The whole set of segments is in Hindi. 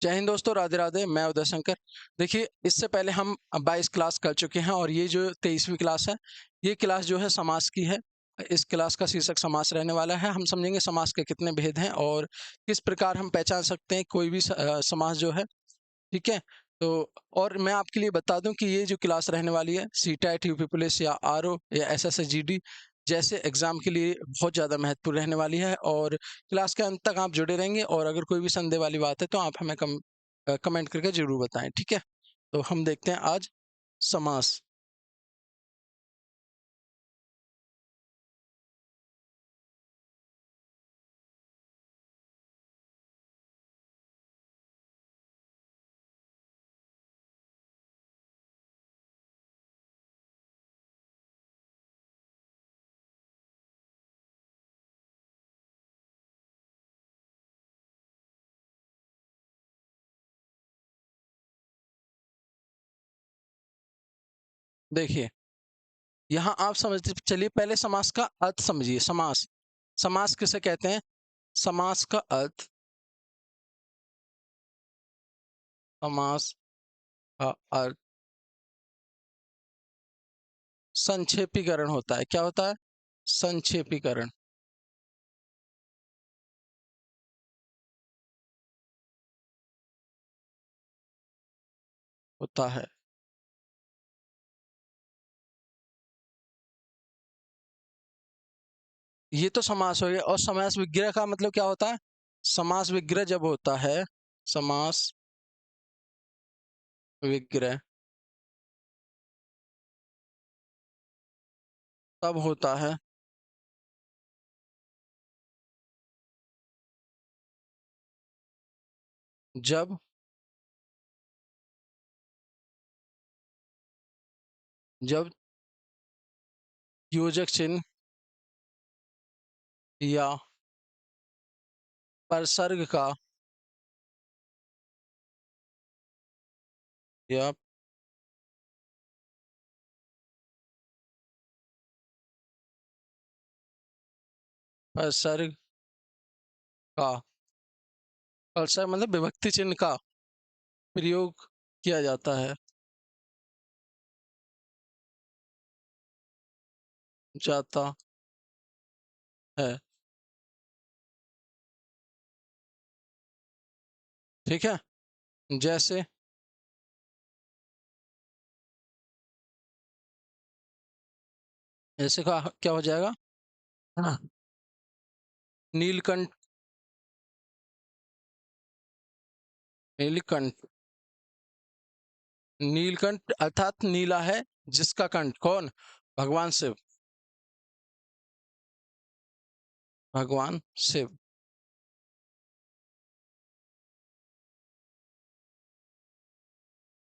जय हिंद दोस्तों, राधे राधे। मैं उदय शंकर। देखिए, इससे पहले हम 22 क्लास कर चुके हैं और ये जो 23वीं क्लास है, ये क्लास जो है समास की है। इस क्लास का शीर्षक समास रहने वाला है। हम समझेंगे समास के कितने भेद हैं और किस प्रकार हम पहचान सकते हैं कोई भी समास जो है। ठीक है। तो और मैं आपके लिए बता दूं कि ये जो क्लास रहने वाली है सीटेट, यूपी पुलिस या आरओ या एसएससी जीडी जैसे एग्जाम के लिए बहुत ज़्यादा महत्वपूर्ण रहने वाली है। और क्लास के अंत तक आप जुड़े रहेंगे और अगर कोई भी संदेह वाली बात है तो आप हमें कमेंट करके ज़रूर बताएं। ठीक है। तो हम देखते हैं आज समास। देखिए, यहाँ आप समझते चलिए, पहले समास का अर्थ समझिए। समास, समास किसे कहते हैं? समास का अर्थ, समास का अर्थ संक्षेपीकरण होता है। क्या होता है? संक्षेपीकरण होता है। ये तो समास हो गया। और समास विग्रह का मतलब क्या होता है? समास विग्रह जब होता है, समास विग्रह तब होता है जब जब योजक चिन्ह या परसर्ग का या परसर्ग का, परसर्ग मतलब विभक्ति चिन्ह का प्रयोग किया जाता है, जाता है। ठीक है। जैसे ऐसे का क्या हो जाएगा? हाँ। नीलकंठ, नीलकंठ, नीलकंठ अर्थात नीला है जिसका कंठ। कौन? भगवान शिव, भगवान शिव।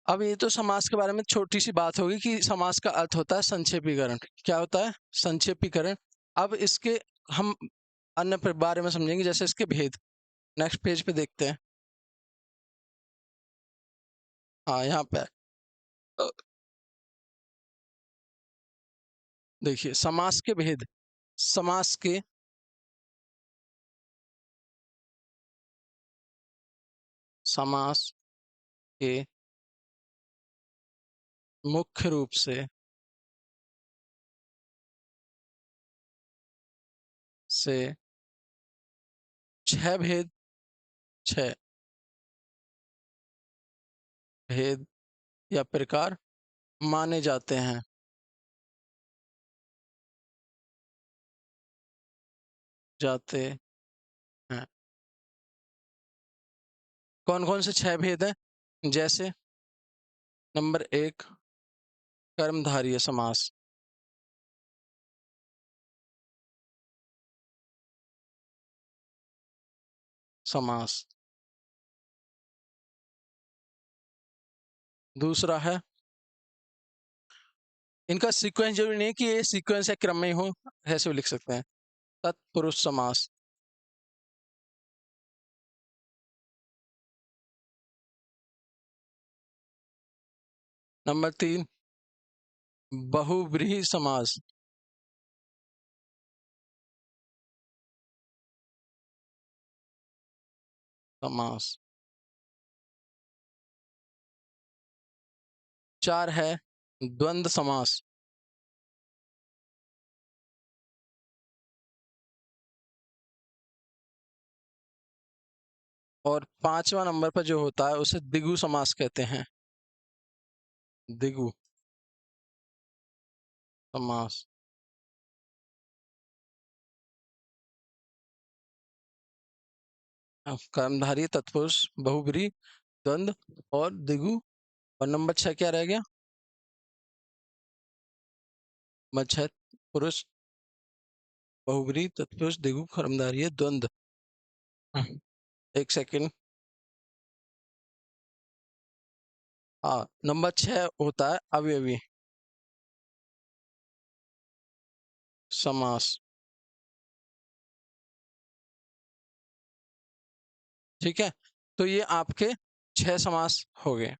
अब ये तो समास के बारे में छोटी सी बात होगी कि समास का अर्थ होता है संक्षेपीकरण। क्या होता है? संक्षेपीकरण। अब इसके हम अन्य बारे में समझेंगे, जैसे इसके भेद। नेक्स्ट पेज पे देखते हैं। हाँ, यहाँ पे अ, देखिए समास के भेद। समास के समास के मुख्य रूप से छह भेद, छह भेद या प्रकार माने जाते हैं, जाते हैं। कौन कौन से छह भेद हैं? जैसे नंबर एक, कर्मधारय समास। समास। दूसरा है, इनका सीक्वेंस जरूरी नहीं है कि ये सीक्वेंस या क्रम में ही हो, ऐसे भी लिख सकते हैं। तत्पुरुष समास। नंबर तीन, बहुव्रीहि समास। समास। 4 है द्वंद्व समास। और 5वां नंबर पर जो होता है उसे द्विगु समास कहते हैं। द्विगु समास। कर्मधारय तत्पुरुष बहुब्रीहि द्वंद्व और द्विगु। और नंबर 6 क्या रह गया? मच्छर पुरुष बहुब्रीहि तत्पुरुष द्विगु कर्मधारय द्वंद्व। एक सेकंड। हाँ, नंबर 6 होता है अवयवी समास। ठीक है, तो ये आपके 6 समास हो गए।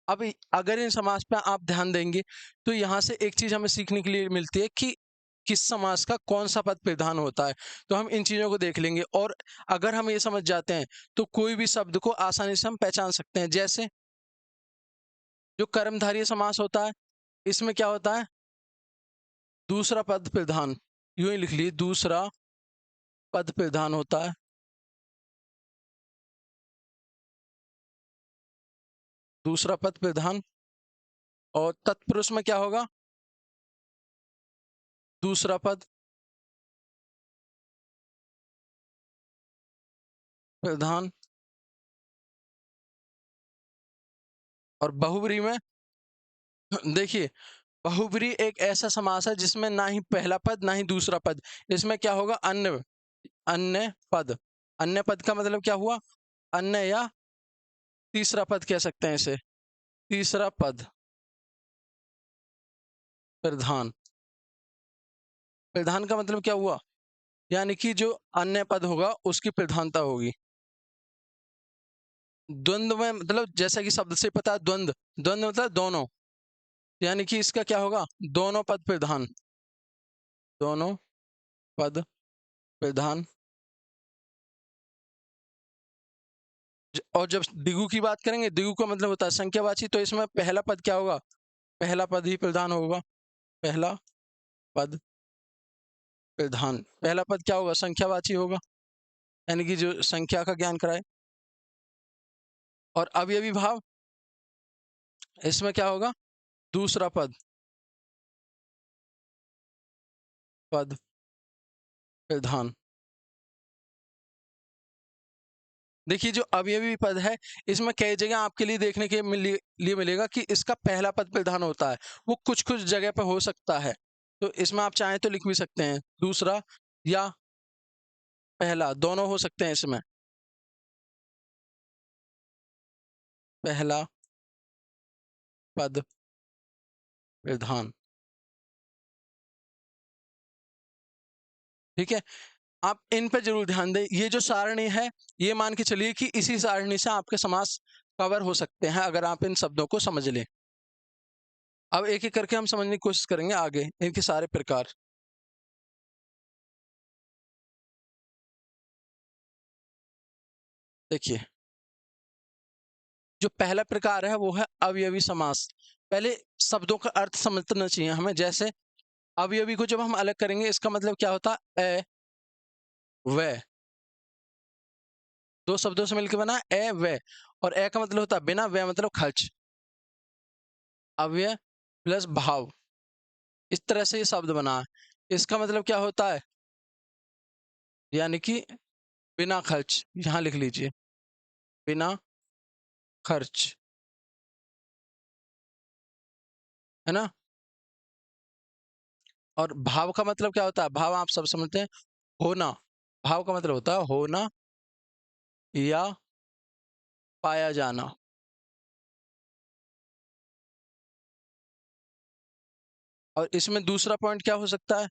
अब अगर इन समास पे आप ध्यान देंगे तो यहाँ से एक चीज हमें सीखने के लिए मिलती है कि किस समास का कौन सा पद प्रधान होता है। तो हम इन चीजों को देख लेंगे और अगर हम ये समझ जाते हैं तो कोई भी शब्द को आसानी से हम पहचान सकते हैं। जैसे जो कर्मधारय समास होता है, इसमें क्या होता है? दूसरा पद प्रधान। यूं ही लिख लीजिए, दूसरा पद प्रधान होता है। दूसरा पद प्रधान। और तत्पुरुष में क्या होगा? दूसरा पद प्रधान। और बहुब्रीहि में देखिए, बहुब्रीहि एक ऐसा समास है जिसमें ना ही पहला पद ना ही दूसरा पद। इसमें क्या होगा? अन्य। अन्य पद। अन्य पद का मतलब क्या हुआ? अन्य या तीसरा पद कह सकते हैं इसे। तीसरा पद प्रधान। प्रधान का मतलब क्या हुआ? यानी कि जो अन्य पद होगा उसकी प्रधानता होगी। द्वंद्व में मतलब जैसा कि शब्द से पता है, द्वंद्व। द्वंद्व मतलब दोनों। यानी कि इसका क्या होगा? दोनों पद प्रधान। दोनों पद प्रधान। और जब द्विगु की बात करेंगे, द्विगु का मतलब होता है संख्यावाची, तो इसमें पहला पद क्या होगा? पहला पद ही प्रधान होगा। पहला पद प्रधान। पहला पद क्या होगा? संख्यावाची होगा, यानी कि जो संख्या का ज्ञान कराए। और अवयवी भाव, इसमें क्या होगा? दूसरा पद पद प्रधान। देखिए, जो अवयवी पद है इसमें कई जगह आपके लिए देखने के लिए मिलेगा कि इसका पहला पद प्रधान होता है। वो कुछ कुछ जगह पे हो सकता है, तो इसमें आप चाहें तो लिख भी सकते हैं दूसरा या पहला, दोनों हो सकते हैं इसमें। पहला पद प्रधान। ठीक है, आप इन पे जरूर ध्यान दें। ये जो सारणी है, ये मान के चलिए कि इसी सारणी से आपके समास कवर हो सकते हैं अगर आप इन शब्दों को समझ लें। अब एक एक करके हम समझने की कोशिश करेंगे आगे इनके सारे प्रकार। देखिए, जो पहला प्रकार है वो है अवयवी समास। पहले शब्दों का अर्थ समझना चाहिए हमें। जैसे अवयवी को जब हम अलग करेंगे, इसका मतलब क्या होता है? ए व। दो शब्दों से मिलकर बना ए व। और ए का मतलब होता है बिना, व मतलब खर्च। अव्यय प्लस भाव, इस तरह से ये शब्द बना है। इसका मतलब क्या होता है? यानी कि बिना खर्च। यहां लिख लीजिए, बिना खर्च, है ना। और भाव का मतलब क्या होता है? भाव आप सब समझते हैं, होना। भाव का मतलब होता है होना या पाया जाना। और इसमें दूसरा पॉइंट क्या हो सकता है?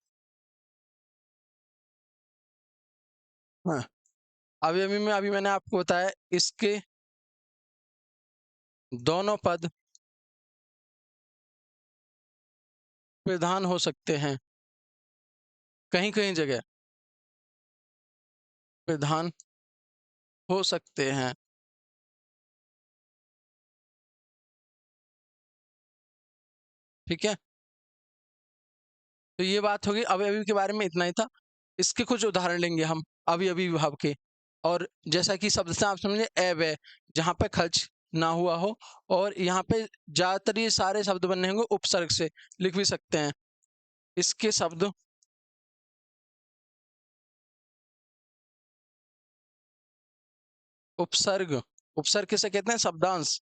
हाँ, अवयवी में अभी मैंने आपको बताया, इसके दोनों पद प्रधान हो सकते हैं। कहीं कहीं जगह प्रधान हो सकते हैं। ठीक है, तो ये बात होगी अवयवी के बारे में, इतना ही था। इसके कुछ उदाहरण लेंगे हम अवयवी विभाव के। और जैसा कि शब्द से आप समझे अव्यय, जहाँ पे खर्च ना हुआ हो, और यहाँ पे ज्यादातर ये सारे शब्द बने होंगे उपसर्ग से, लिख भी सकते हैं इसके शब्द। उपसर्ग, उपसर्ग किसे कहते हैं? शब्दांश,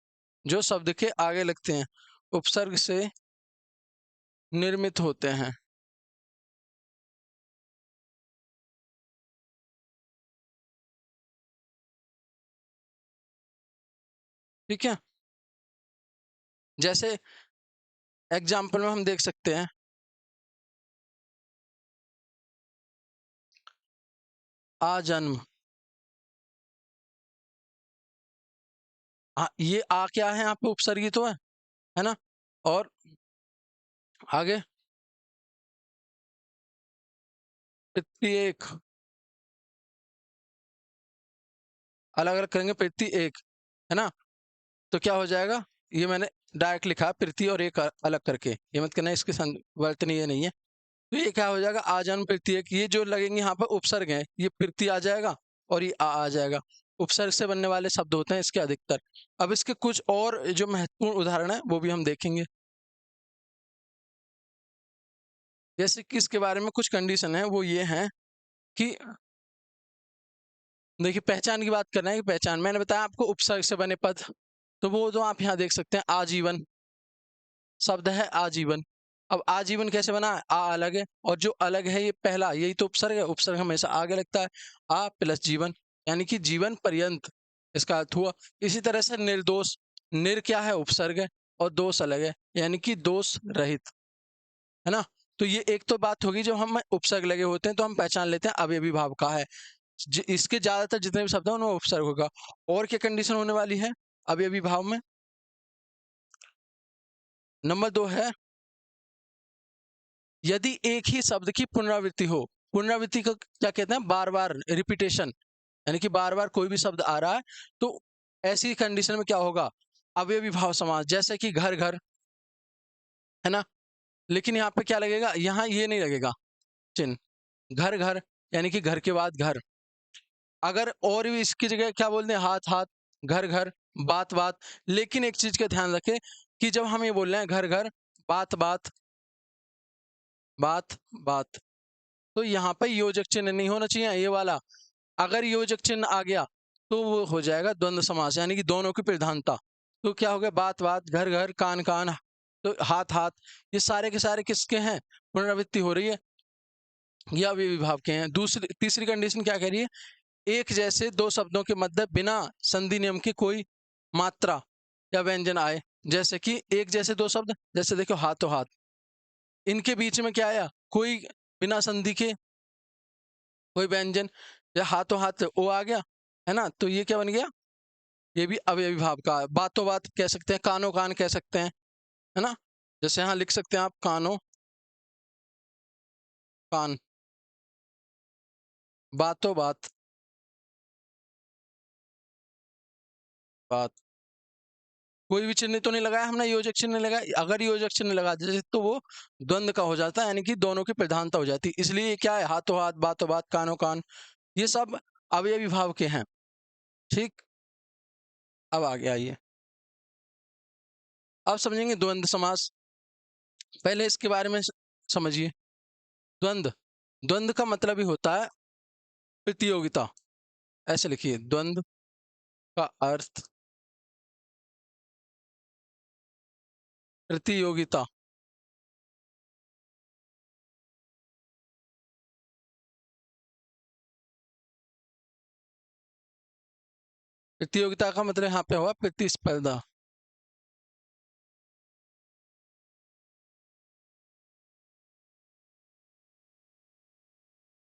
जो शब्द के आगे लगते हैं, उपसर्ग से निर्मित होते हैं। ठीक है, जैसे एग्जाम्पल में हम देख सकते हैं, आजन्म। ये आ क्या है? यहाँ पे उपसर्गी तो है ना? और आगे प्रत्येक, अलग अलग करेंगे, प्रत्येक, है ना? तो क्या हो जाएगा? ये मैंने डायरेक्ट लिखा प्रति और एक अलग करके, ये मत करना इसके वर्तनीय नहीं है। तो ये क्या हो जाएगा? आजन्म प्रत्येक, ये जो लगेंगे यहाँ पर उपसर्ग है, ये प्रति आ जाएगा और ये आ जाएगा। उपसर्ग से बनने वाले शब्द होते हैं इसके अधिकतर। अब इसके कुछ और जो महत्वपूर्ण उदाहरण है वो भी हम देखेंगे। जैसे कि इसके बारे में कुछ कंडीशन है, वो ये है कि देखिए, पहचान की बात कर रहे हैं कि पहचान, मैंने बताया आपको उपसर्ग से बने पद, तो वो जो आप यहाँ देख सकते हैं, आजीवन शब्द है, आजीवन। अब आजीवन कैसे बना है? आ अलग है, और जो अलग है ये पहला, यही तो उपसर्ग है, उपसर्ग हमेशा आगे लगता है। आ प्लस जीवन, यानी कि जीवन पर्यंत, इसका अर्थ हुआ। इसी तरह से निर्दोष, निर क्या है? उपसर्ग है, और दोष अलग है, यानी कि दोष रहित, है ना? तो ये एक तो बात होगी, जब हम उपसर्ग लगे होते हैं तो हम पहचान लेते हैं अवयवी भाव का है। इसके ज्यादातर जितने भी शब्द हैं उनमें उपसर्ग होगा। और क्या कंडीशन होने वाली है अवयवी भाव में? नंबर 2 है, यदि एक ही शब्द की पुनरावृत्ति हो। पुनरावृत्ति को क्या कहते हैं? बार बार रिपीटेशन, यानी कि बार बार कोई भी शब्द आ रहा है, तो ऐसी कंडीशन में क्या होगा? अवयवी भाव समास। जैसे कि घर घर, है ना? लेकिन यहाँ पे क्या लगेगा? यहाँ ये नहीं लगेगा चिन्ह, घर घर, यानी कि घर के बाद घर। अगर और भी इसकी जगह क्या बोलते हैं? हाथ हाथ, घर घर, बात बात। लेकिन एक चीज का ध्यान रखें कि जब हम ये बोल रहे हैं घर घर, बात बात, बात बात, तो यहाँ पे योजक चिन्ह नहीं होना चाहिए ये वाला। अगर योजक चिन्ह आ गया तो वो हो जाएगा द्वंद्व समास, यानी कि दोनों की प्रधानता। तो क्या हो गया? बात बात, घर घर, कान कान, तो हाथ हाथ, ये सारे के सारे किसके हैं? पुनरावृत्ति हो रही है, या वे विभाग के हैं। दूसरी तीसरी कंडीशन क्या कह रही है? एक जैसे दो शब्दों के मध्य बिना संधि नियम की कोई मात्रा या व्यंजन आए। जैसे कि एक जैसे दो शब्द, जैसे देखो हाथों हाथ, इनके बीच में क्या आया? कोई बिना संधि के कोई व्यंजन, या हाथों हाथ ओ आ गया, है ना? तो ये क्या बन गया? ये भी अवयवी भाव का है। बातों बात कह सकते हैं, कानों कान कह सकते हैं, है ना? जैसे यहाँ लिख सकते हैं आप, कानों कान, बातों बात, बात। कोई भी चिन्ह तो नहीं लगाया हमने, योजक चिन्ह लगाया। अगर योजक चिन्ह लगा देते तो वो द्वंद का हो जाता है, यानी कि दोनों की प्रधानता हो जाती। इसलिए ये क्या है? हाथों हाथ, बातों बात, कानों कान, ये सब अवयवी भाव के हैं। ठीक, अब आगे आइए, अब समझेंगे द्वंद्व समास। पहले इसके बारे में समझिए। द्वंद्व, द्वंद्व का मतलब ही होता है प्रतियोगिता। ऐसे लिखिए, द्वंद्व का अर्थ प्रतियोगिता। प्रतियोगिता का मतलब यहाँ पे हुआ प्रतिस्पर्धा,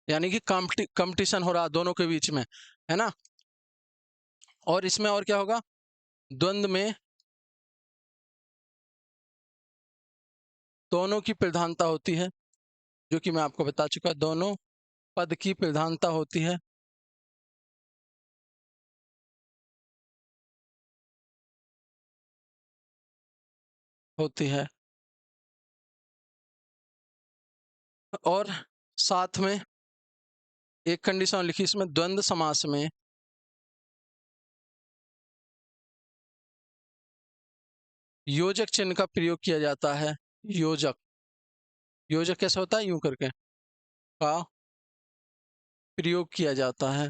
यानी कि कंपटीशन हो रहा दोनों के बीच में, है ना? और इसमें और क्या होगा? द्वंद्व में दोनों की प्रधानता होती है, जो कि मैं आपको बता चुका, दोनों पद की प्रधानता होती है। और साथ में एक कंडीशन लिखी इसमें, द्वंद्व समास में योजक चिन्ह का प्रयोग किया जाता है। योजक, योजक कैसे होता है, यूं करके, का प्रयोग किया जाता है।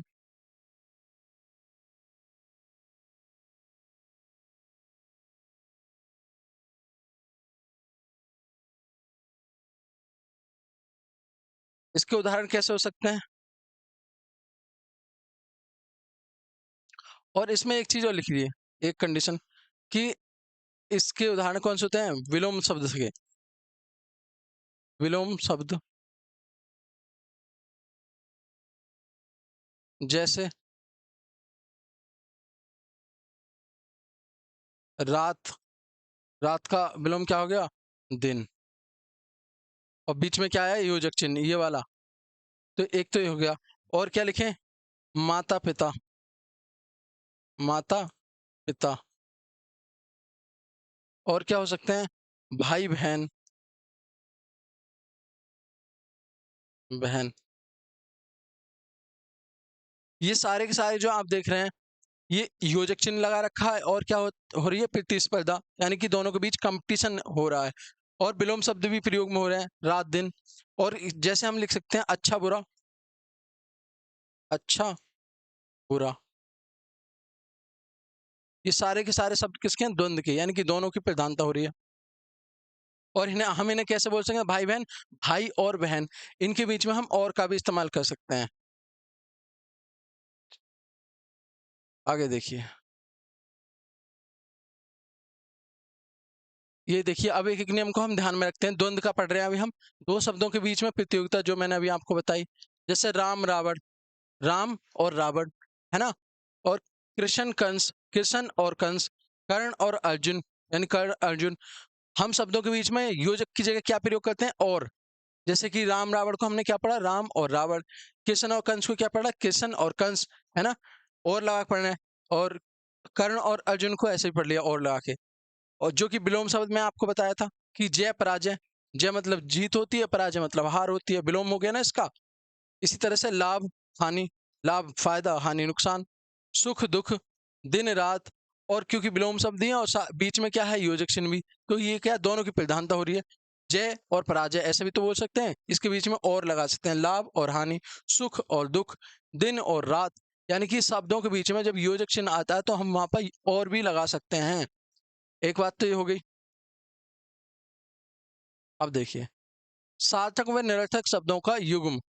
इसके उदाहरण कैसे हो सकते हैं? और इसमें एक चीज और लिख दी है, एक कंडीशन, कि इसके उदाहरण कौन से होते हैं, विलोम शब्द के। विलोम शब्द जैसे रात, रात का विलोम क्या हो गया, दिन। और बीच में क्या है, योजक चिन्ह, ये वाला। तो एक तो ये हो गया। और क्या लिखें, माता पिता, माता पिता। और क्या हो सकते हैं, भाई बहन, बहन। ये सारे के सारे जो आप देख रहे हैं, ये योजक चिन्ह लगा रखा है, और क्या हो रही है, प्रतिस्पर्धा, यानी कि दोनों के बीच कंपटीशन हो रहा है। और विलोम शब्द भी प्रयोग में हो रहे हैं, रात दिन। और जैसे हम लिख सकते हैं अच्छा बुरा, अच्छा बुरा। ये सारे के सारे शब्द किसके हैं, द्वंद्व के, यानी कि दोनों की प्रधानता हो रही है। और इन्हें हम इन्हें कैसे बोल सकते हैं, भाई बहन, भाई और बहन। इनके बीच में हम और का भी इस्तेमाल कर सकते हैं। आगे देखिए, ये देखिए, अब एक एक नियम को हम ध्यान में रखते हैं, द्वंद्व का पढ़ रहे हैं अभी हम। दो शब्दों के बीच में प्रतियोगिता, जो मैंने अभी आपको बताई, जैसे राम रावण, राम और रावण, है ना। और कृष्ण कंस, कृष्ण और कंस, कर्ण और अर्जुन, यानी कर्ण अर्जुन। हम शब्दों के बीच में योजक की जगह क्या प्रयोग करते हैं, और। जैसे कि राम रावण को हमने क्या पढ़ा, राम और रावण। कृष्ण और कंस को क्या पढ़ा, कृष्ण और कंस, है ना। और लगा के पढ़ना है। और कर्ण और अर्जुन को ऐसे ही पढ़ लिया और लगा के। और जो कि विलोम शब्द मैं आपको बताया था, कि जय पराजय, जय मतलब जीत होती है, पराजय मतलब हार होती है, विलोम हो गया ना इसका। इसी तरह से लाभ हानि, लाभ फायदा, हानि नुकसान, सुख दुख, दिन रात। और क्योंकि विलोम शब्द दिए और बीच में क्या है, योजक चिन्ह भी, तो ये क्या, दोनों की प्रधानता हो रही है। जय और पराजय ऐसे भी तो बोल सकते हैं, इसके बीच में और लगा सकते हैं, लाभ और हानि, सुख और दुख, दिन और रात। यानी कि शब्दों के बीच में जब योजक चिन्ह आता है तो हम वहां पर और भी लगा सकते हैं। एक बात तो ये हो गई। अब देखिए, सार्थक व निरर्थक शब्दों का युग्म।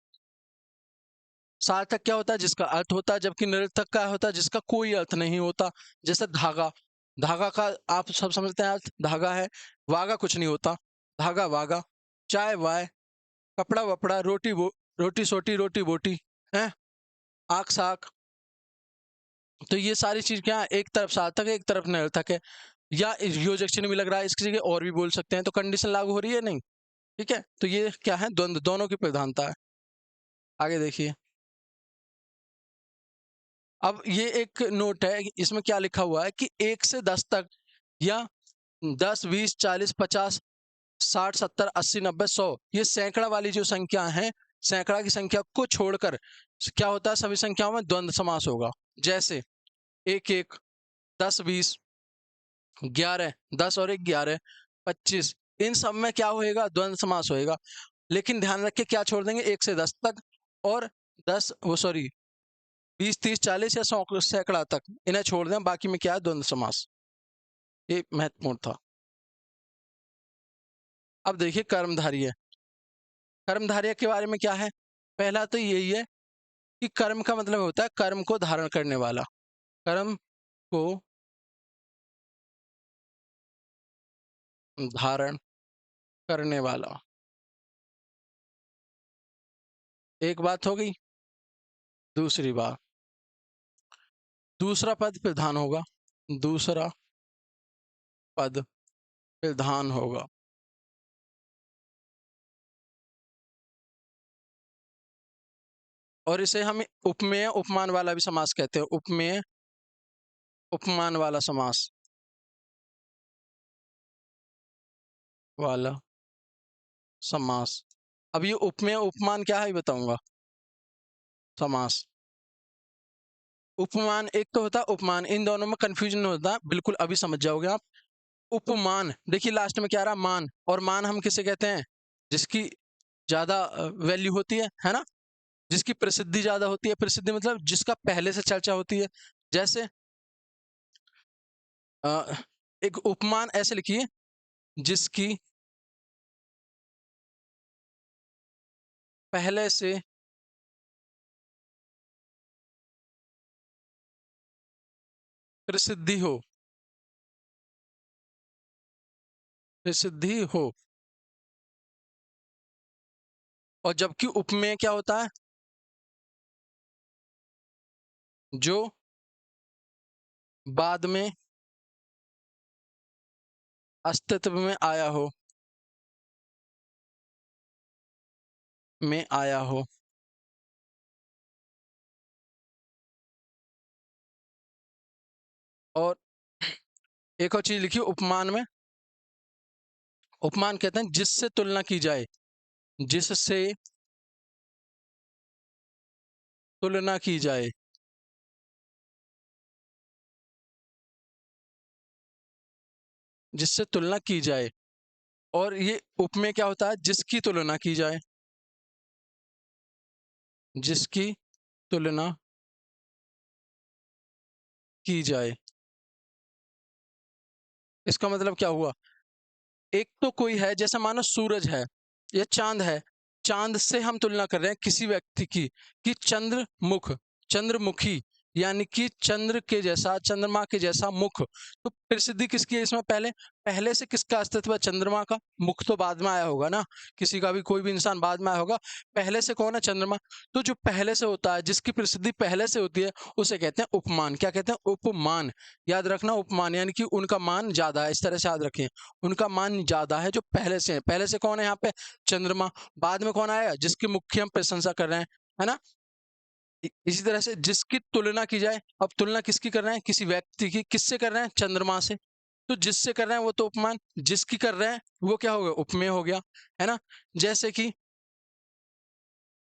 सार्थक क्या होता है, जिसका अर्थ होता है, जबकि निरर्थक क्या होता है, जिसका कोई अर्थ नहीं होता। जैसे धागा, धागा का आप सब समझते हैं अर्थ, धागा है। वागा कुछ नहीं होता, धागा वागा। चाय वाय, कपड़ा वपड़ा, रोटी वो, रोटी सोटी, रोटी बोटी, है, आक साक। तो ये सारी चीज क्या है, एक तरफ सार्थक है, एक तरफ निरर्थक है। या योजक चिन्ह भी लग रहा है इसकी जगह, और भी बोल सकते हैं, तो कंडीशन लागू हो रही है नहीं। ठीक है, तो ये क्या है, द्वंद्व, दोनों की प्रधानता है। आगे देखिए, अब ये एक नोट है, इसमें क्या लिखा हुआ है कि 1 से 10 तक, या 10 20 40 50 60 70 80 90 100, ये सैकड़ा वाली जो संख्या है, सैकड़ा की संख्या को छोड़कर क्या होता है, सभी संख्याओं में द्वंद्व समास होगा। जैसे 1 1, 10 20, 11 10 और 1 11, 25, इन सब में क्या होएगा, द्वंद्व समास होएगा। लेकिन ध्यान रखिए क्या छोड़ देंगे, 1 से 10 तक, और 10 वो सॉरी 20 30 40 या 100 सैकड़ा तक, इन्हें छोड़ दें, बाकी में क्या है, द्वंद्व समास। ये महत्वपूर्ण था। अब देखिए कर्मधारय, कर्मधारय के बारे में क्या है, पहला तो यही है कि कर्म का मतलब होता है कर्म को धारण करने वाला, कर्म को धारण करने वाला। एक बात हो गई। दूसरी बात, दूसरा पद प्रधान होगा, दूसरा पद प्रधान होगा। और इसे हम उपमेय उपमान वाला भी समास कहते हैं, उपमेय उपमान वाला समास, वाला समास। अब ये उपमेय उपमान क्या है ये बताऊंगा। समास, उपमान एक तो होता है उपमान, इन दोनों में कंफ्यूजन होता है, बिल्कुल अभी समझ जाओगे आप। उपमान, देखिए लास्ट में क्या रहा, मान, और मान हम किसे कहते हैं, जिसकी ज्यादा वैल्यू होती है ना, जिसकी प्रसिद्धि ज्यादा होती है, प्रसिद्धि मतलब जिसका पहले से चर्चा होती है। जैसे अ, एक उपमान ऐसे लिखिए, जिसकी पहले से प्रसिद्धि हो, प्रसिद्धि हो। और जबकि उपमेय क्या होता है, जो बाद में अस्तित्व में आया हो, में आया हो। और एक और चीज लिखिए उपमान में, उपमान कहते हैं जिससे तुलना की जाए, जिससे तुलना की जाए, जिससे तुलना की जाए। और ये उपमेय क्या होता है, जिसकी तुलना की जाए, जिसकी तुलना की जाए। इसका मतलब क्या हुआ, एक तो कोई है, जैसे मानो सूरज है या चांद है, चांद से हम तुलना कर रहे हैं किसी व्यक्ति की, कि चंद्रमुख, चंद्रमुखी, यानी कि चंद्र के जैसा, चंद्रमा के जैसा मुख। तो प्रसिद्धि किसकी है इसमें, पहले, पहले से किसका अस्तित्व है, चंद्रमा का। मुख तो बाद में आया होगा ना, किसी का भी, कोई भी इंसान बाद में आया होगा। पहले से कौन है, चंद्रमा। तो जो पहले से होता है, जिसकी प्रसिद्धि पहले से होती है, उसे कहते हैं उपमान। क्या कहते हैं, उपमान। याद रखना, उपमान यानी कि उनका मान ज्यादा है, इस तरह से याद रखें, उनका मान ज्यादा है जो पहले से है। पहले से कौन है यहाँ पे, चंद्रमा। बाद में कौन आया, जिसकी मुख्य हम प्रशंसा कर रहे हैं, है ना। इसी तरह से जिसकी तुलना की जाए, अब तुलना किसकी कर रहे हैं, किसी व्यक्ति की, किससे कर रहे हैं, चंद्रमा से। तो जिससे कर रहे हैं वो तो उपमान, जिसकी कर रहे हैं वो क्या हो गया, उपमेय हो गया, है ना। जैसे कि,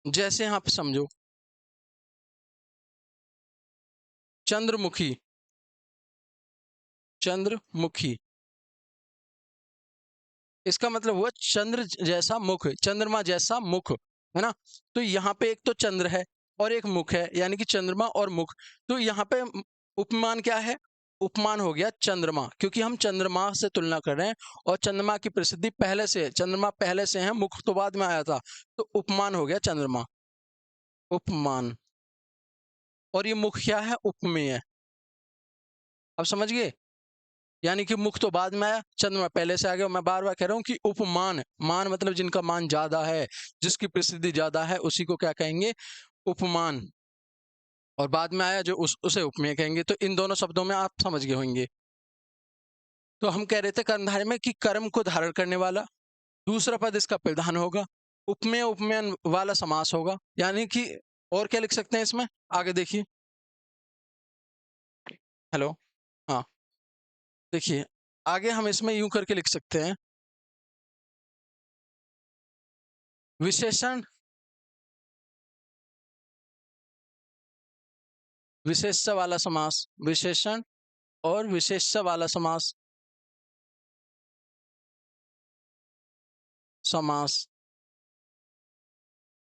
जैसे यहाँ पे समझो, चंद्रमुखी, चंद्रमुखी, इसका मतलब हुआ चंद्र जैसा मुख, चंद्रमा जैसा मुख, है ना। तो यहाँ पे एक तो चंद्र है और एक मुख है, यानी कि चंद्रमा और मुख। तो यहाँ पे उपमान क्या है, उपमान हो गया चंद्रमा, क्योंकि हम चंद्रमा से तुलना कर रहे हैं, और चंद्रमा की प्रसिद्धि पहले से है, चंद्रमा पहले से है, मुख तो बाद में आया था। तो उपमान हो गया चंद्रमा, उपमान। और ये मुख क्या है, उपमेय। अब समझ गए, यानी कि मुख तो बाद में आया, चंद्रमा पहले से आ गया। मैं बार बार कह रहा हूँ कि उपमान, मान मतलब जिनका मान ज्यादा है, जिसकी प्रसिद्धि ज्यादा है, उसी को क्या कहेंगे, उपमान। और बाद में आया जो उसे उपमेय कहेंगे। तो इन दोनों शब्दों में आप समझ गए होंगे। तो हम कह रहे थे कर्मधारय में कि कर्म को धारण करने वाला, दूसरा पद इसका प्रधान होगा, उपमेय उपमेय वाला समास होगा, यानी कि। और क्या लिख सकते हैं इसमें, आगे देखिए। हेलो, हाँ, देखिए आगे हम इसमें यूं करके लिख सकते हैं, विशेषण, विशेष्य वाला समास, विशेषण और विशेष्य वाला समास, समास।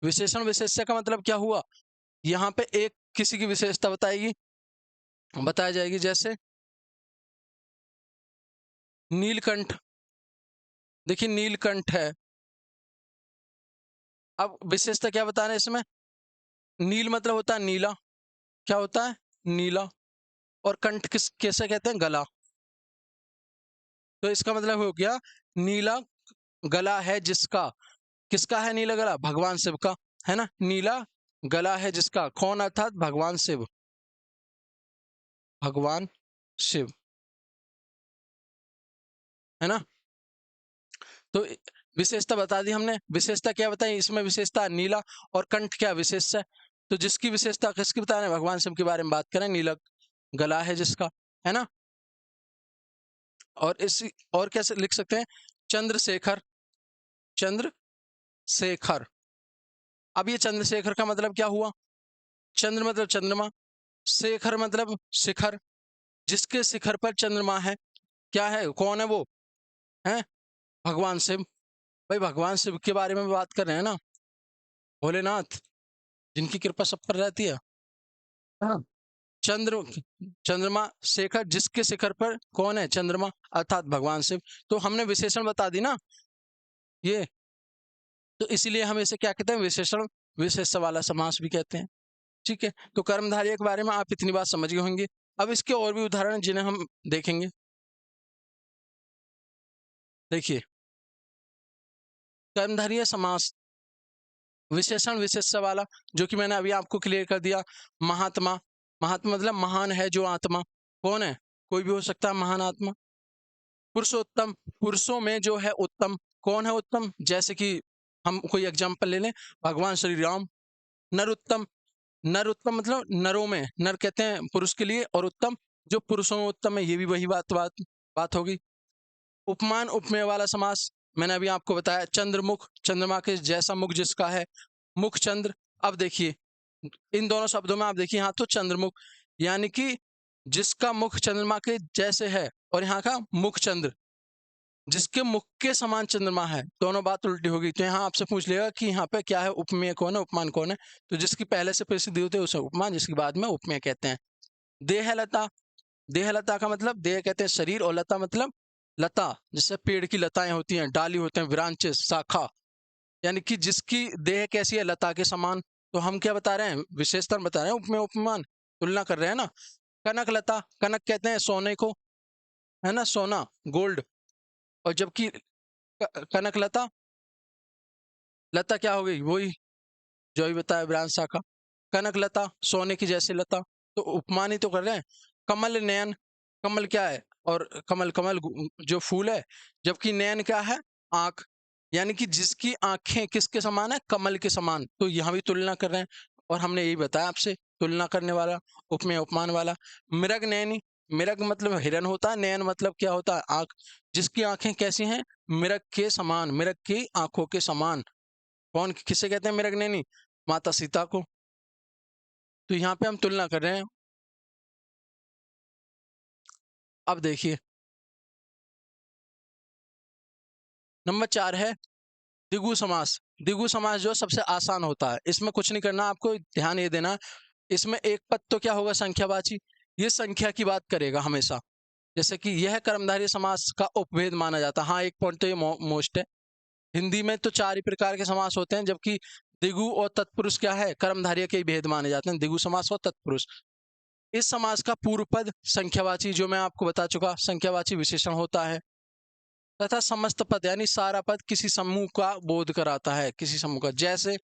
विशेषण विशेष्य का मतलब क्या हुआ, यहाँ पे एक किसी की विशेषता बताएगी, बताई जाएगी। जैसे नीलकंठ, देखिए नीलकंठ है। अब विशेषता क्या बता रहे हैं इसमें, नील मतलब होता है नीला, क्या होता है, नीला। और कंठ किस कैसे कहते हैं, गला। तो इसका मतलब हो गया, नीला गला है जिसका, किसका है नीला गला, भगवान शिव का, है ना। नीला गला है जिसका, कौन, अर्थात भगवान शिव, भगवान शिव, है ना। तो विशेषता बता दी हमने, विशेषता क्या बताई इसमें, विशेषता नीला, और कंठ क्या विशेष है। तो जिसकी विशेषता किसकी बता रहे हैं, भगवान शिव के बारे में बात करें, नीला गला है जिसका, है ना। और इस, और कैसे लिख सकते हैं, चंद्रशेखर, चंद्र शेखर। अब ये चंद्रशेखर का मतलब क्या हुआ? चंद्र मतलब चंद्रमा, शेखर मतलब शिखर, जिसके शिखर पर चंद्रमा है। क्या है, कौन है वो? है भगवान शिव। भाई भगवान शिव के बारे में बात कर रहे हैं ना, भोलेनाथ, जिनकी कृपा सब पर रहती है। हाँ। चंद्र चंद्रमा शेखर, जिसके शिखर पर कौन है? चंद्रमा, अर्थात भगवान शिव। तो हमने विशेषण बता दी ना ये, तो इसीलिए हम इसे क्या कहते हैं? विशेषण विशेष्य वाला समास भी कहते हैं। ठीक है, तो कर्मधारय के बारे में आप इतनी बात समझ गए होंगे। अब इसके और भी उदाहरण जिन्हें हम देखेंगे। देखिए, कर्मधारय समास विशेषण विशेष्य वाला, जो कि मैंने अभी आपको क्लियर कर दिया। महात्मा, महात्मा मतलब महान है जो आत्मा। कौन है? कोई भी हो सकता है महान आत्मा। पुरुषोत्तम, पुरुषों में जो है उत्तम। कौन है उत्तम? जैसे कि हम कोई एग्जाम्पल ले लें, भगवान श्री राम। नरोत्तम, नर उत्तम मतलब नरों में, नर कहते हैं पुरुष के लिए, और उत्तम जो पुरुषों में उत्तम है, ये भी वही बात होगी। उपमान उपमेय वाला समास मैंने अभी आपको बताया। चंद्रमुख, चंद्रमा के जैसा मुख जिसका है, मुख चंद्र। अब देखिए इन दोनों शब्दों में, आप देखिए यहाँ तो चंद्रमुख यानी कि जिसका मुख चंद्रमा के जैसे है, और यहाँ का मुख चंद्र, जिसके मुख के समान चंद्रमा है, दोनों बात उल्टी होगी। तो यहाँ आपसे पूछ लेगा कि यहाँ पे क्या है, उपमेय कौन है, उपमान कौन है? तो जिसकी पहले से प्रसिद्धि होती है उसे उपमान, जिसकी बाद में उपमेय कहते हैं। देहलता, देहलता का मतलब देह कहते हैं शरीर, और लता मतलब लता, जिससे पेड़ की लताएं होती हैं, डाली होते हैं, ब्रांचेस, शाखा, यानी कि जिसकी देह कैसी है? लता के समान। तो हम क्या बता रहे हैं? विशेषता बता रहे हैं, उपमेय उपमान तुलना कर रहे हैं ना। कनक लता, कनक कहते हैं सोने को, है ना, सोना, गोल्ड। और जबकि कनक लता, लता क्या हो गई? वही जो भी बताया, ब्रांच शाखा। कनक लता सोने की जैसी लता, तो उपमान ही तो कर रहे हैं। कमल नयन, कमल क्या है? और कमल, कमल जो फूल है, जबकि नयन क्या है? आंख, यानी कि जिसकी आंखें किसके समान है? कमल के समान। तो यहाँ भी तुलना कर रहे हैं, और हमने यही बताया आपसे, तुलना करने वाला, उपमेय उपमान वाला। मृग नयनी, मृग मतलब हिरन होता है, नयन मतलब क्या होता है? आंख, जिसकी आंखें कैसी हैं? मृग के समान, मृग की आंखों के समान। कौन, किसे कहते हैं मृग नयनी? माता सीता को। तो यहाँ पे हम तुलना कर रहे हैं। अब देखिए नंबर 4 है द्विगु समास। द्विगु समास जो सबसे आसान होता है, इसमें कुछ नहीं करना, आपको ध्यान ये देना, इसमें एक पद तो क्या होगा? संख्यावाची, ये संख्या की बात करेगा हमेशा। जैसे कि यह कर्मधारय समास का उपभेद माना जाता है। हाँ, एक पॉइंट तो ये मोस्ट है, हिंदी में तो 4 ही प्रकार के समास होते हैं, जबकि द्विगु और तत्पुरुष क्या है? कर्मधारय के ही भेद माने जाते हैं, द्विगु समास और तत्पुरुष। इस समास का पूर्व पद संख्यावाची, जो मैं आपको बता चुका, संख्यावाची विशेषण होता है, तथा समस्त पद यानी सारा पद किसी समूह का बोध कराता है, किसी समूह का। जैसे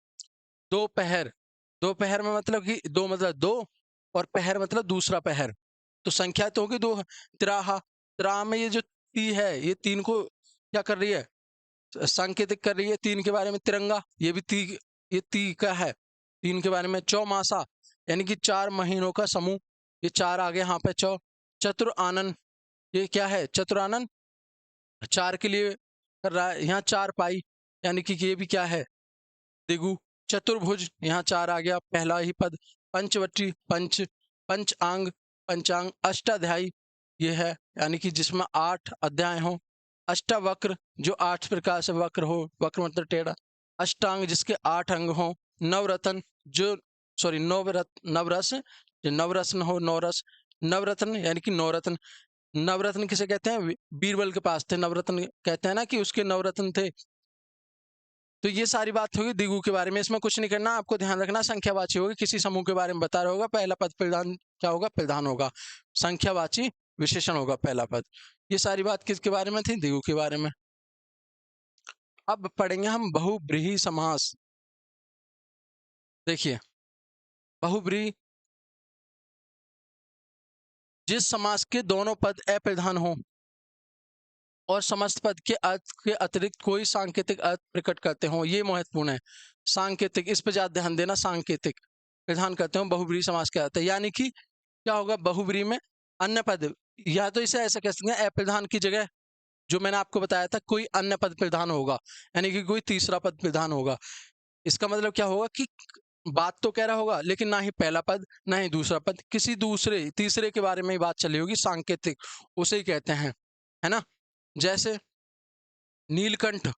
दोपहर, दोपहर में मतलब कि दो मतलब दो, और पहर मतलब दूसरा पहर, तो संख्या तो होगी दो। तिराहा, तिराहा में ये जो ती है, ये तीन को क्या कर रही है? सांकेतिक कर रही है तीन के बारे में। तिरंगा, ये भी ती, ये ती का है तीन के बारे में। चौमासा यानी कि 4 महीनों का समूह, ये 4 आ गए यहाँ पे चौ। चतुर आनन, ये क्या है? चतुर आनन 4 के लिए कर रहा है। यहाँ 4 पाई यानी कि ये भी क्या है? दिगु। चतुर्भुज, यहाँ 4 आ गया, पहला ही पद। पंचवटी, पंच, पंचांग, पंचांग। अष्टाध्यायी, ये है यानी कि जिसमें 8 अध्याय हो। अष्टावक्र, जो 8 प्रकार से वक्र हो, वक्र मतलब टेढ़ा। अष्टांग, जिसके 8 अंग हो। नवरत्न, जो सॉरी नवरस, जो नवरत्न हो, नवरस। नवरत्न यानी कि नवरत्न। नवरत्न किसे कहते हैं? बीरबल के पास थे नवरत्न, कहते हैं ना कि उसके नवरत्न थे। तो ये सारी बात होगी द्विगु के बारे में, इसमें कुछ नहीं करना, आपको ध्यान रखना संख्यावाची होगी, किसी समूह के बारे में बता रहा होगा। पहला पद प्रधान क्या होगा? प्रधान होगा। संख्यावाची विशेषण होगा पहला पद। ये सारी बात किसके बारे में थी? द्विगु के बारे में। अब पढ़ेंगे हम बहुब्रीहि समास। देखिए बहुब्रीहि, जिस समास के दोनों पद अप्रधान हो और समस्त पद के अर्थ के अतिरिक्त कोई सांकेतिक अर्थ प्रकट करते हो, ये महत्वपूर्ण है। सांकेतिक, इस पर ज्यादा ध्यान देना। सांकेतिक प्रधान करते हो, बहुब्रीहि समास कहलाता है। यानी कि क्या होगा? बहुब्रीहि में अन्य पद, या तो इसे ऐसा कह सकते हैं अप्रधान की जगह जो मैंने आपको बताया था, कोई अन्य पद प्रधान होगा, यानी कि कोई तीसरा पद प्रधान होगा। इसका मतलब क्या होगा कि बात तो कह रहा होगा, लेकिन ना ही पहला पद ना ही दूसरा पद, किसी दूसरे तीसरे के बारे में ही बात चली होगी, सांकेतिक उसे ही कहते हैं, है ना। जैसे नीलकंठ,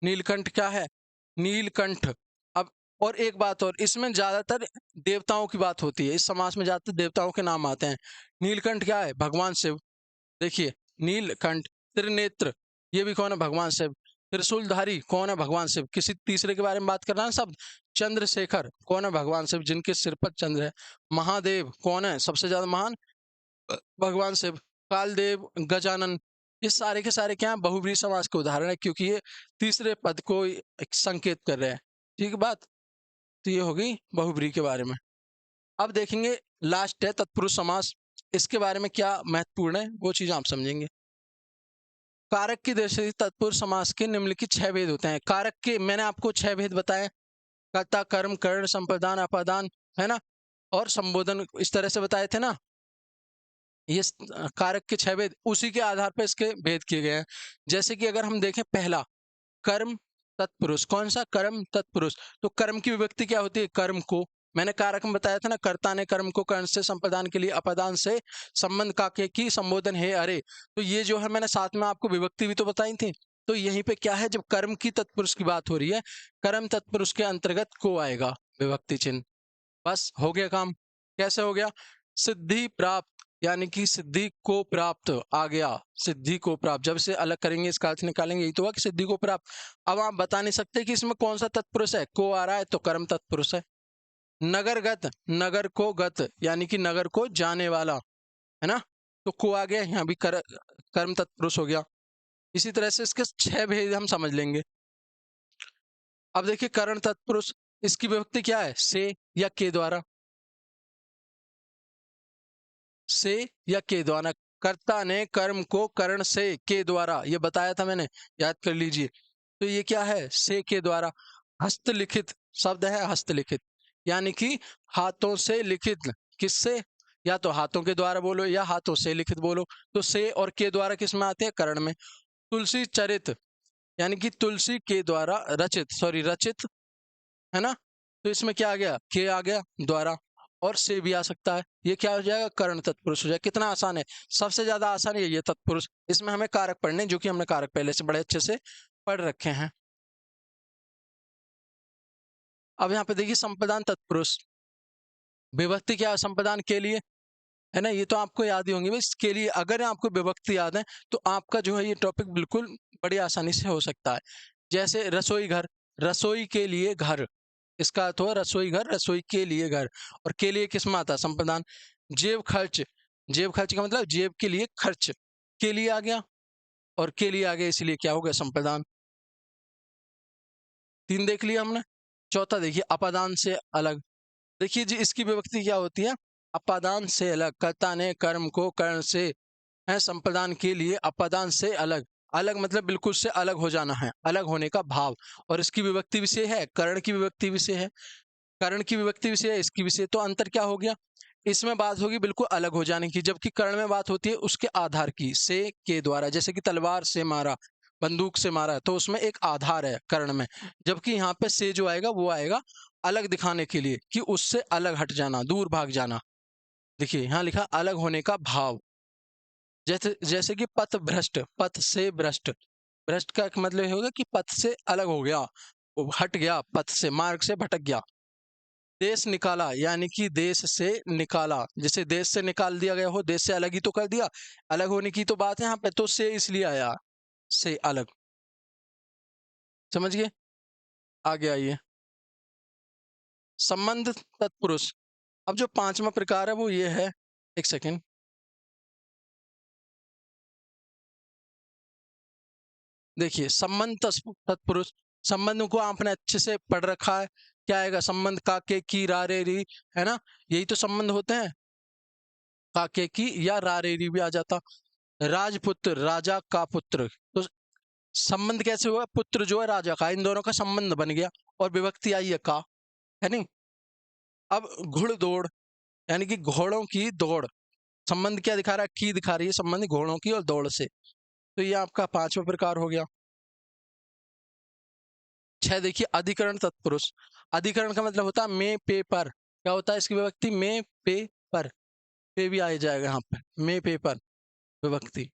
नीलकंठ क्या है, नीलकंठ। अब और एक बात और, इसमें ज्यादातर देवताओं की बात होती है, इस समास में ज्यादातर देवताओं के नाम आते हैं। नीलकंठ क्या है, भगवान शिव। देखिए नीलकंठ, त्रिनेत्र, ये भी कौन है, भगवान शिव। त्रिशूलधारी कौन है, भगवान शिव। किसी तीसरे के बारे में बात कर रहा है शब्द। चंद्रशेखर कौन है, भगवान शिव, जिनके सिर पर चंद्र है। महादेव कौन है, सबसे ज्यादा महान, भगवान शिव। कालदेव, गजानन, ये सारे के सारे क्या है, बहुव्रीहि समास के उदाहरण है, क्योंकि ये तीसरे पद को एक संकेत कर रहे हैं। ठीक है बात, तो ये होगी बहुव्रीहि के बारे में। अब देखेंगे लास्ट है तत्पुरुष समास। इसके बारे में क्या महत्वपूर्ण है वो चीज आप समझेंगे। कारक की दृष्टि से तत्पुरुष समास के निम्नलिखित 6 भेद होते हैं। कारक के मैंने आपको 6 भेद बताए, कर्ता, कर्म, करण, संप्रदान, अपादान, है ना, और संबोधन, इस तरह से बताए थे ना। ये कारक के 6 भेद, उसी के आधार पर इसके भेद किए गए हैं। जैसे कि अगर हम देखें पहला, कर्म तत्पुरुष, कौन सा, कर्म तत्पुरुष। तो कर्म की विभक्ति क्या होती है, कर्म को। मैंने कारक में बताया था ना, कर्ता ने कर्म को कर्ण से, संप्रदान के लिए अपादान से, संबंध का के की, संबोधन है अरे। तो ये जो है मैंने साथ में आपको विभक्ति भी तो बताई थी। तो यहीं पे क्या है, जब कर्म की तत्पुरुष की बात हो रही है, कर्म तत्पुरुष के अंतर्गत को आएगा विभक्ति चिन्ह। बस हो गया काम। कैसे हो गया, सिद्धि प्राप्त, यानी कि सिद्धि को प्राप्त आ गया। सिद्धि को प्राप्त, जब से अलग करेंगे इसका अर्थ निकालेंगे, यही तो हुआ कि सिद्धि को प्राप्त। अब आप बता नहीं सकते कि इसमें कौन सा तत्पुरुष है, को आ रहा है तो कर्म तत्पुरुष है। नगरगत, नगर को गत, यानी कि नगर को जाने वाला, है ना, तो को आ गया, यहाँ भी कर्म तत्पुरुष हो गया। इसी तरह से इसके 6 भेद हम समझ लेंगे। अब देखिए करण तत्पुरुष, इसकी विभक्ति क्या है, से या के द्वारा। से या के द्वारा, कर्ता ने कर्म को कर्ण से के द्वारा, ये बताया था मैंने, याद कर लीजिए। तो ये क्या है, से के द्वारा। हस्तलिखित शब्द है, हस्तलिखित, यानी कि हाथों से लिखित। किससे, या तो हाथों के द्वारा बोलो या हाथों से लिखित बोलो। तो से और के द्वारा किस में आते हैं, कर्ण में। तुलसी चरित, यानी कि तुलसी के द्वारा रचित, सॉरी रचित, है ना। तो इसमें क्या आ गया, के आ गया द्वारा, और से भी आ सकता है। ये क्या हो जाएगा, कर्ण तत्पुरुष हो जाएगा। कितना आसान है, सबसे ज्यादा आसान है ये तत्पुरुष। इसमें हमें कारक पढ़ने, जो कि हमने कारक पहले से बड़े अच्छे से पढ़ रखे हैं। अब यहाँ पे देखिए संप्रदान तत्पुरुष, विभक्ति क्या है संप्रदान के लिए, है ना, ये तो आपको याद ही होंगे। बस इसके लिए अगर आपको विभक्ति याद है तो आपका जो है ये टॉपिक बिल्कुल बड़ी आसानी से हो सकता है। जैसे रसोई घर, रसोई के लिए घर, इसका अर्थ हुआ रसोई घर, रसोई के लिए घर। और के लिए किस में आता है, संप्रदान। जेब खर्च, जेब खर्च का मतलब जेब के लिए खर्च, के लिए आ गया, और के लिए आ गया, इसलिए क्या हो गया, संप्रदान। 3 देख लिया हमने। चौथा देखिए अपादान से अलग। देखिए जी इसकी विभक्ति क्या होती है, अपादान से अलग। कर्ता ने कर्म को कर्ण से, है, संप्रदान के लिए अपादान से अलग। अलग मतलब बिल्कुल से अलग हो जाना है, अलग होने का भाव। और इसकी विभक्ति विषय है, कर्ण की विभक्ति विषय है, कर्ण की विभक्ति विषय है, इसकी विषय। तो अंतर क्या हो गया, इसमें बात होगी बिल्कुल अलग हो जाने की, जबकि कर्ण में बात होती है उसके आधार की, से के द्वारा। जैसे कि तलवार से मारा, बंदूक से मारा, तो उसमें एक आधार है कर्ण में। जबकि यहाँ पे से जो आएगा वो आएगा अलग दिखाने के लिए, कि उससे अलग हट जाना, दूर भाग जाना। देखिए यहाँ लिखा अलग होने का भाव। जैसे जैसे कि पथ भ्रष्ट, पथ से भ्रष्ट, भ्रष्ट का मतलब ये होगा कि पथ से अलग हो गया, वो हट गया, पथ से, मार्ग से भटक गया। देश निकाला, यानी कि देश से निकाला, जैसे देश से निकाल दिया गया हो, देश से अलग ही तो कर दिया, अलग होने की तो बात है यहाँ पे। तो से इसलिए आया, से अलग, समझ गए। आगे आइए, संबंध तत्पुरुष। अब जो 5वां प्रकार है वो ये है, एक सेकेंड, देखिए संबंध तत्पुरुष, संबंध को आपने अच्छे से पढ़ रखा है। क्या आएगा, संबंध का के की रा रे री, है ना, यही तो संबंध होते हैं। का के की या रा रे री भी आ जाता। राजपुत्र, राजा का पुत्र, तो संबंध कैसे हुआ, पुत्र जो है राजा का, इन दोनों का संबंध बन गया, और विभक्ति आई है का, है नहीं। अब घुड़दौड़, यानी कि घोड़ों की दौड़, संबंध क्या दिखा रहा है, की दिखा रही है, संबंध घोड़ों की और दौड़ से। तो ये आपका 5वां प्रकार हो गया। 6 देखिए अधिकरण तत्पुरुष। अधिकरण का मतलब होता है में, पे, पर। क्या होता है इसकी विभक्ति? में, पे, पर। पे भी आ जाएगा यहाँ पर, में, पे, पर विभक्ति।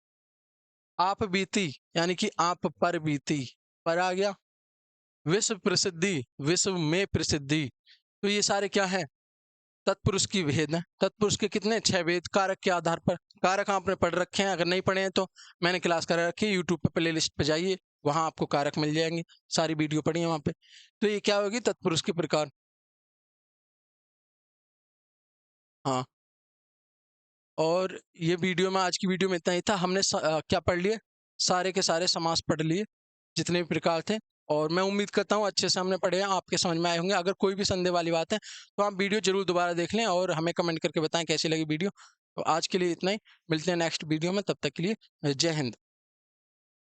आप बीती यानी कि आप पर बीती, पर आ गया। विश्व प्रसिद्धि, विश्व में प्रसिद्धि। तो ये सारे क्या है? तत्पुरुष की भेद है। तत्पुरुष के कितने? 6 भेद कारक के आधार पर। कारक आपने पढ़ रखे हैं, अगर नहीं पढ़े हैं तो मैंने क्लास करा रखी है, यूट्यूब पे प्ले लिस्ट पे जाइए, वहां आपको कारक मिल जाएंगे, सारी वीडियो पढ़ी है वहां पे। तो ये क्या होगी? तत्पुरुष के प्रकार। हाँ, और ये वीडियो में, आज की वीडियो में इतना ही था। हमने क्या पढ़ लिए? सारे के सारे समास पढ़ लिए, जितने भी प्रकार थे। और मैं उम्मीद करता हूँ अच्छे से हमने पढ़े हैं, आपके समझ में आए होंगे। अगर कोई भी संदेह वाली बात है तो आप वीडियो जरूर दोबारा देख लें और हमें कमेंट करके बताएं कैसी लगी वीडियो। तो आज के लिए इतना ही, मिलते हैं नेक्स्ट वीडियो में, तब तक के लिए जय हिंद।